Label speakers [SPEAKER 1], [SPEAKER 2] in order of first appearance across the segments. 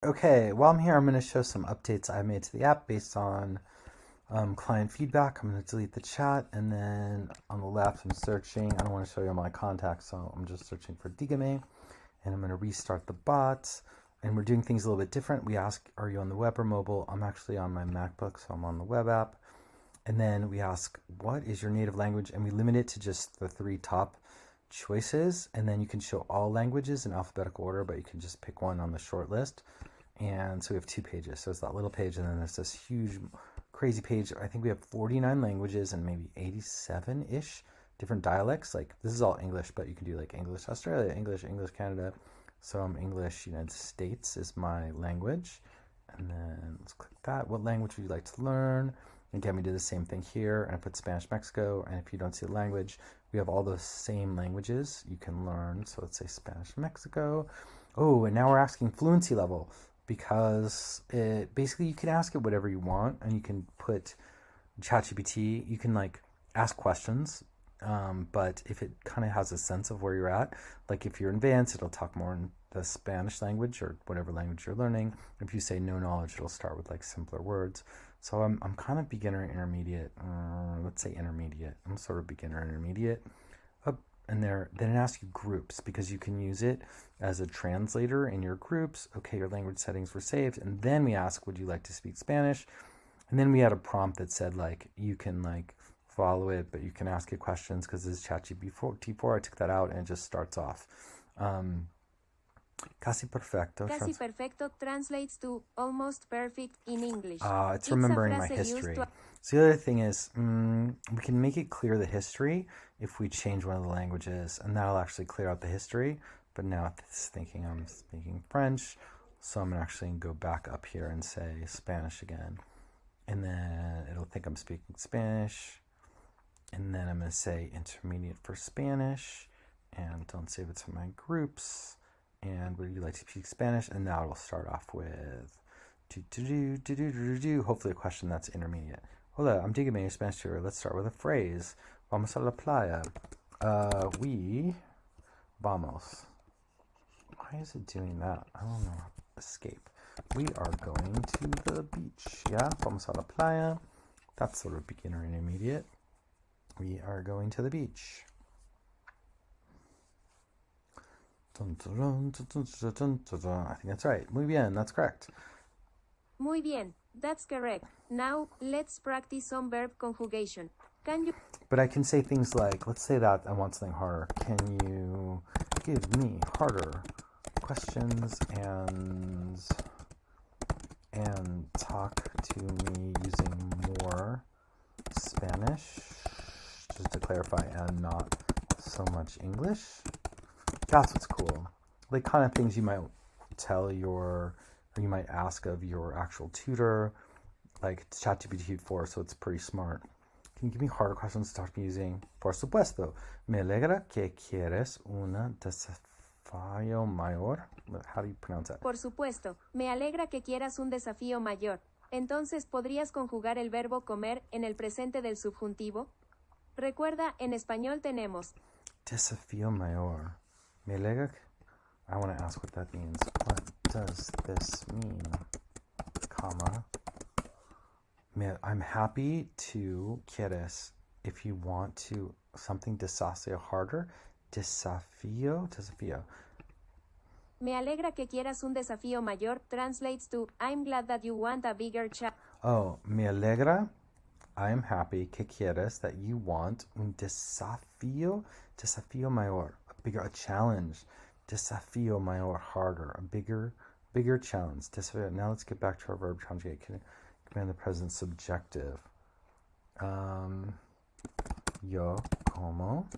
[SPEAKER 1] Okay, while I'm here, I'm going to show some updates I made to the app based on client feedback. I'm going to delete the chat, and then on the left, I'm searching. I don't want to show you all my contacts, so I'm just searching for Digame, and I'm going to restart the bot. And we're doing things a little bit different. We ask, are you on the web or mobile? I'm actually on my MacBook, so I'm on the web app. And then we ask, what is your native language? And we limit it to just the 3 top choices. And then you can show all languages in alphabetical order, but you can just pick one on the short list. And so we have 2 pages. So it's that little page, and then there's this huge, crazy page. I think we have 49 languages and maybe 87-ish different dialects. Like, this is all English, but you can do like English Australia, English Canada. So I'm English United States is my language. And then let's click that. What language would you like to learn? Again, we do the same thing here, and I put Spanish Mexico. And if you don't see the language, we have all the same languages you can learn. So let's say Spanish Mexico. Oh, and now we're asking fluency level, because it basically, you can ask it whatever you want, and you can put ChatGPT, you can like ask questions, but if it kind of has a sense of where you're at, like if you're advanced, it'll talk more in the Spanish language or whatever language you're learning. If you say no knowledge, it'll start with like simpler words. So I'm kind of beginner intermediate. Let's say intermediate. I'm sort of beginner intermediate. And then it asks you groups, because you can use it as a translator in your groups. Okay, your language settings were saved. And then we ask, would you like to speak Spanish? And then we had a prompt that said, like, you can like follow it, but you can ask it questions, because this is ChatGPT4. I took that out, and it just starts off. Casi perfecto.
[SPEAKER 2] Casi perfecto translates to almost perfect in English.
[SPEAKER 1] It's remembering my history. So the other thing is, we can make it clear the history if we change one of the languages, and that'll actually clear out the history. But now it's thinking I'm speaking French, so I'm actually going to go back up here and say Spanish again. And then it'll think I'm speaking Spanish. And then I'm going to say intermediate for Spanish, and don't save it to my groups. And would you like to speak Spanish? And now it'll start off with hopefully a question that's intermediate. Hola, I'm Digame Spanish tutor. Let's start with a phrase. Vamos a la playa. We vamos. Why is it doing that? I don't know. Escape. We are going to the beach. Yeah, vamos a la playa. That's sort of beginner intermediate. We are going to the beach. I think that's right. Muy bien, that's correct.
[SPEAKER 2] Muy bien, that's correct. Now, let's practice some verb conjugation. Can you...
[SPEAKER 1] But I can say things like, let's say that I want something harder. Can you give me harder questions and talk to me using more Spanish, just to clarify, and not so much English? That's what's cool. Like, kind of things you might tell or you might ask of your actual tutor, like ChatGPT4, so it's pretty smart. Can you give me harder questions to talk to me using? Por supuesto. Me alegra que quieres un desafío mayor. How do you pronounce that?
[SPEAKER 2] Por supuesto. Me alegra que quieras un desafío mayor. Entonces, ¿podrías conjugar el verbo comer en el presente del subjuntivo? Recuerda, en español tenemos
[SPEAKER 1] desafío mayor. Me alegra. I want to ask what that means. What does this mean? Comma. I'm happy to quieres. If you want to something desafío harder, desafío.
[SPEAKER 2] Me alegra que quieras un desafío mayor translates to I'm glad that you want a bigger challenge.
[SPEAKER 1] Oh, me alegra. I'm happy que quieres that you want un desafío mayor, a challenge. Desafío mayor, harder, a bigger challenge. Desafío. Now let's get back to our verb conjugate. Command the present subjective. Yo como.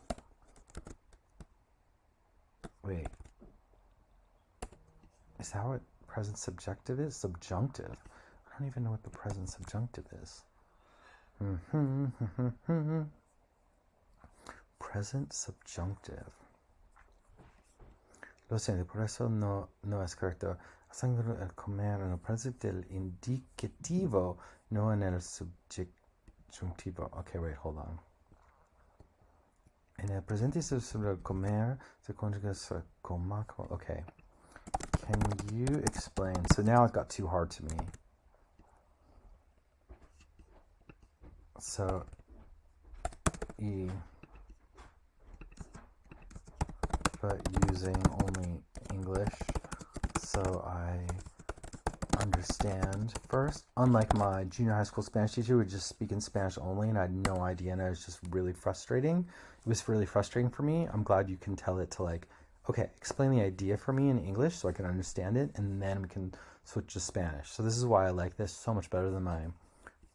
[SPEAKER 1] Wait. Is that what present subjective is? Subjunctive. I don't even know what the present subjunctive is. Present subjunctive. Lo siento, por eso no es correcto. El comer en el presente del indicativo, no en el subjuntivo. Okay, wait, hold on. En el presente sobre el comer se conjuga sobre coma. Okay. Can you explain? So now it got too hard to me. So, but using only English, so I understand first. Unlike my junior high school Spanish teacher who would just speak in Spanish only, and I had no idea, and it was just really frustrating. It was really frustrating for me. I'm glad you can tell it to like, okay, explain the idea for me in English so I can understand it, and then we can switch to Spanish. So this is why I like this so much better than my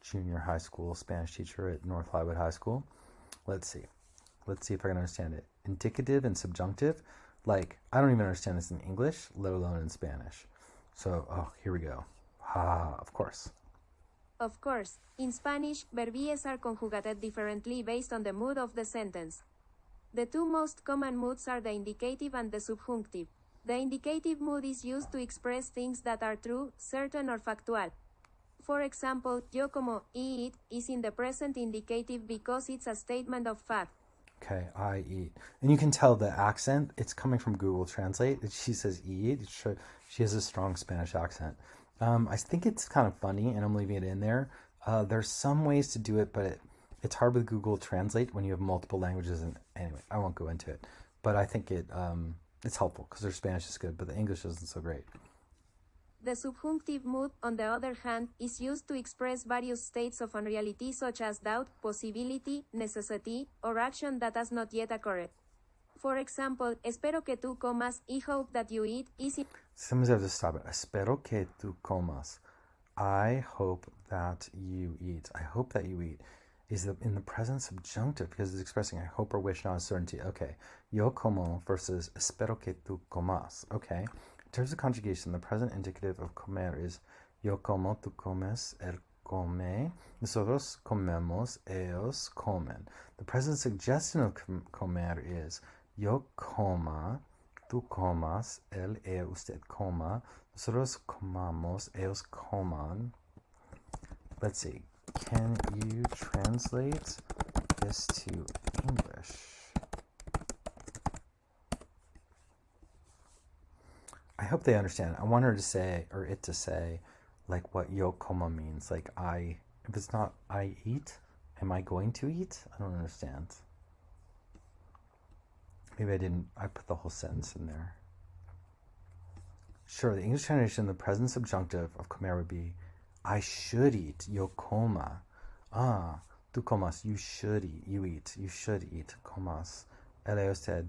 [SPEAKER 1] junior high school Spanish teacher at North Highwood High School. Let's see if I can understand it. Indicative and subjunctive, like I don't even understand this in English, let alone in Spanish. So, here we go. Of course.
[SPEAKER 2] Of course, in Spanish, verbs are conjugated differently based on the mood of the sentence. The two most common moods are the indicative and the subjunctive. The indicative mood is used to express things that are true, certain or factual. For example, yo como, eat is in the present indicative because it's a statement of fact.
[SPEAKER 1] Okay, I eat. And you can tell the accent, it's coming from Google Translate. She says eat. She has a strong Spanish accent. I think it's kind of funny, and I'm leaving it in there. There's some ways to do it, but it's hard with Google Translate when you have multiple languages. And anyway, I won't go into it. But I think it's helpful because their Spanish is good, but the English isn't so great.
[SPEAKER 2] The subjunctive mood, on the other hand, is used to express various states of unreality such as doubt, possibility, necessity, or action that has not yet occurred. For example, espero que tú comas, I hope that you eat, is in...
[SPEAKER 1] Sometimes I have to stop it. Espero que tú comas. I hope that you eat. I hope that you eat. Is in the present subjunctive because it's expressing I hope or wish, not a certainty. Okay. Yo como versus espero que tú comas. Okay. In terms of conjugation, the present indicative of comer is yo como, tú comes, él come, nosotros comemos, ellos comen. The present suggestion of comer is yo coma, tú comas, él, ella, usted coma, nosotros comamos, ellos coman. Let's see. Can you translate this to English? I hope they understand. I want her to say, or it to say, like what yo como means. Like if it's not I eat, am I going to eat? I don't understand. Maybe I put the whole sentence in there. Sure, the English translation, the present subjunctive of comer would be I should eat, yo coma. Tú comas, you should eat, you should eat, comas. Él said,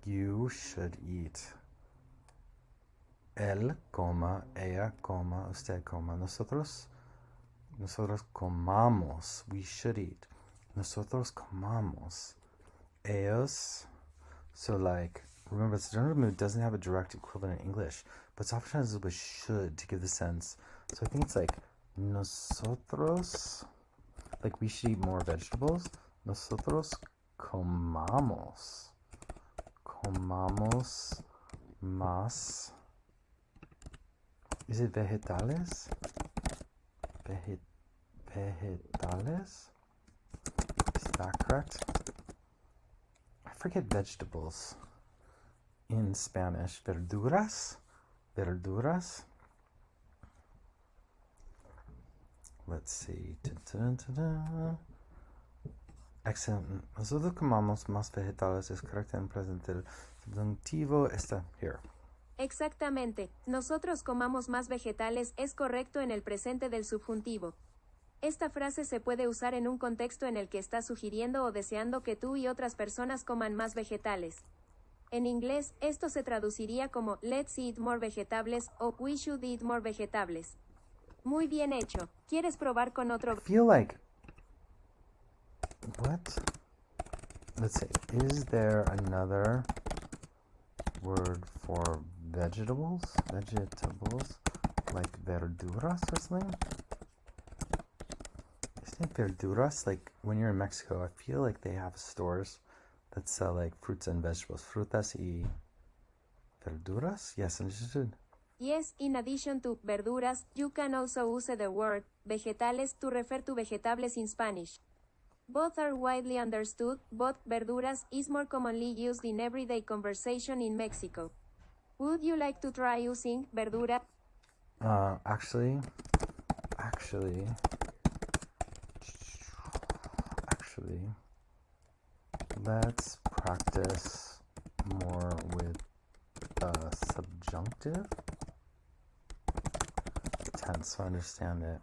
[SPEAKER 1] you should eat. Él coma, ella coma, usted coma. Nosotros comamos, we should eat. Nosotros comamos. Ellos, so like, remember, the subjunctive mood doesn't have a direct equivalent in English, but it's often translated with should to give the sense. So I think it's like, nosotros, like we should eat more vegetables. Nosotros comamos. Comamos más. Is it vegetales? Vegetales? Is that correct? I forget vegetables in Spanish. Verduras? Verduras? Let's see. Excellent. Nosotros comamos más vegetales es correcto en presente. El subjuntivo está here.
[SPEAKER 2] Exactamente. Nosotros comamos más vegetales es correcto en el presente del subjuntivo. Esta frase se puede usar en un contexto en el que estás sugiriendo o deseando que tú y otras personas coman más vegetales. En inglés, esto se traduciría como let's eat more vegetables o we should eat more vegetables. Muy bien hecho. ¿Quieres probar con otro?
[SPEAKER 1] I feel like... What? Let's see. Is there another word for vegetables? Vegetables? Like verduras or something? Isn't verduras? Like when you're in Mexico, I feel like they have stores that sell like fruits and vegetables. Frutas y verduras? Yes, understood.
[SPEAKER 2] Yes, in addition to verduras, you can also use the word vegetales to refer to vegetables in Spanish. Both are widely understood, but verduras is more commonly used in everyday conversation in Mexico. Would you like to try using verdura?
[SPEAKER 1] Actually, let's practice more with the subjunctive tense so I understand it.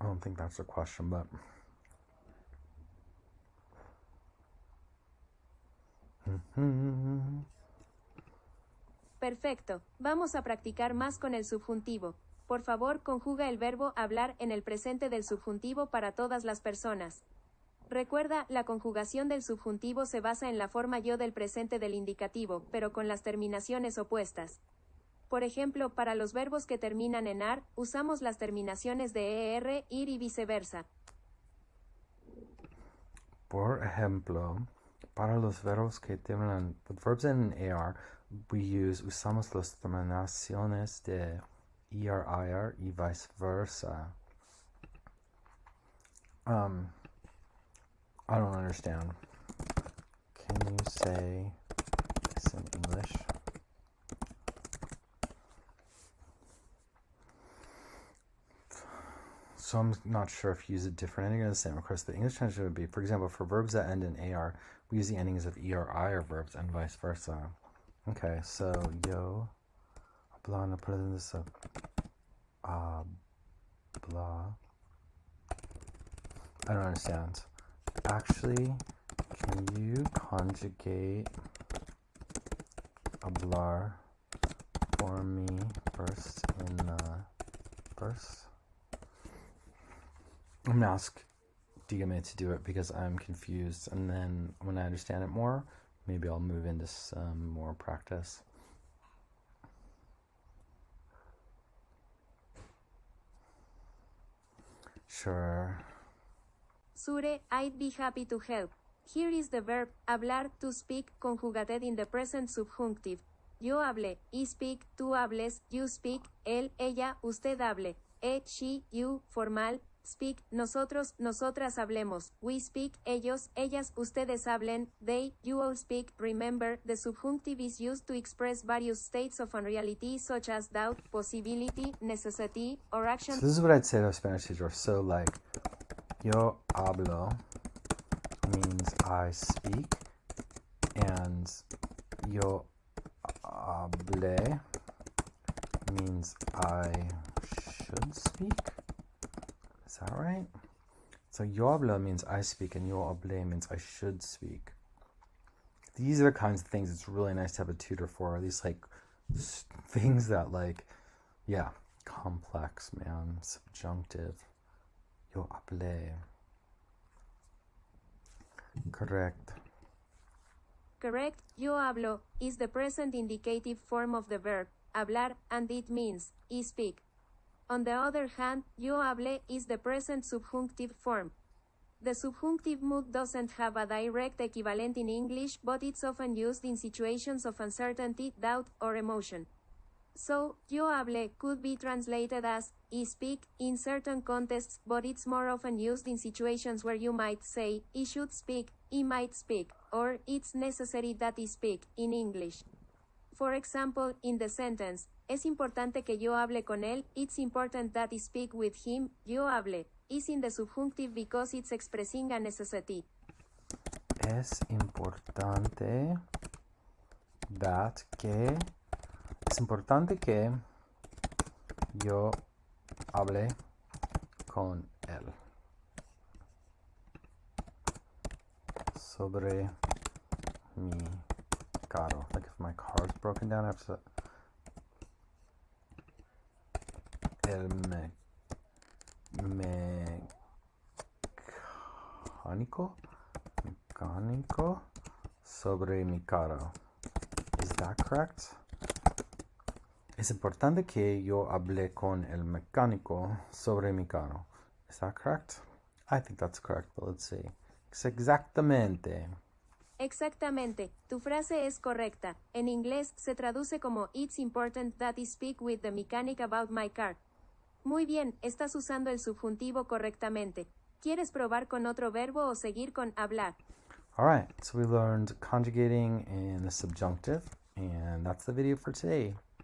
[SPEAKER 1] I don't think that's a question, but
[SPEAKER 2] Perfecto. Vamos a practicar más con el subjuntivo. Por favor, conjuga el verbo hablar en el presente del subjuntivo para todas las personas. Recuerda, la conjugación del subjuntivo se basa en la forma yo del presente del indicativo, pero con las terminaciones opuestas. Por ejemplo, para los verbos que terminan en ar, usamos las terminaciones de er, ir y viceversa.
[SPEAKER 1] Por ejemplo, para los verbos que terminan, with verbs in AR, usamos las terminaciones de ER, IR y viceversa. I don't understand. Can you say this in English? So I'm not sure if you use a different ending or the same. Of course, the English translation would be, for example, for verbs that end in AR, we use the endings of ER, IR verbs and vice versa. Okay, so yo habla no presencia habla. I don't understand. Actually, can you conjugate hablar for me first in the verse? I'm going to ask Dígame to do it because I'm confused, and then when I understand it more, maybe I'll move into some more practice. Sure.
[SPEAKER 2] Sure, I'd be happy to help. Here is the verb, hablar, to speak, conjugated in the present subjunctive. Yo hable, I speak, tú hables, you speak, él, ella, usted hable, she, you, formal, speak, nosotros, nosotras hablemos, we speak, ellos, ellas, ustedes hablen, they, you all speak. Remember, the subjunctive is used to express various states of unreality such as doubt, possibility, necessity, or action.
[SPEAKER 1] So this is what I'd say to a Spanish teacher. So like, yo hablo means I speak, and yo hable means I should speak. Is that right? So yo hablo means I speak, and yo hable means I should speak. These are the kinds of things it's really nice to have a tutor for. These like things that like, yeah, complex, man, subjunctive. Yo hable. Correct.
[SPEAKER 2] Correct, yo hablo, is the present indicative form of the verb, hablar, and it means, I speak. On the other hand, yo hable is the present subjunctive form. The subjunctive mood doesn't have a direct equivalent in English, but it's often used in situations of uncertainty, doubt, or emotion. So, yo hable could be translated as, I speak, in certain contexts, but it's more often used in situations where you might say, I should speak, I might speak, or it's necessary that I speak, in English. For example, in the sentence, es importante que yo hable con él, it's important that I speak with him, yo hable, is in the subjunctive because it's expressing a necessity.
[SPEAKER 1] Es importante que yo hable con él sobre mi carro. Like if my car's broken down, I have to el mecánico sobre mi carro. Is that correct? Es importante que yo hable con el mecánico sobre mi carro. Is that correct? I think that's correct, but let's see. Exactamente.
[SPEAKER 2] Exactamente, tu frase es correcta. En inglés se traduce como It's important that I speak with the mechanic about my car. Muy bien, estás usando el subjuntivo correctamente. ¿Quieres probar con otro verbo o seguir con hablar?
[SPEAKER 1] All right, so we learned conjugating in the subjunctive, and that's the video for today.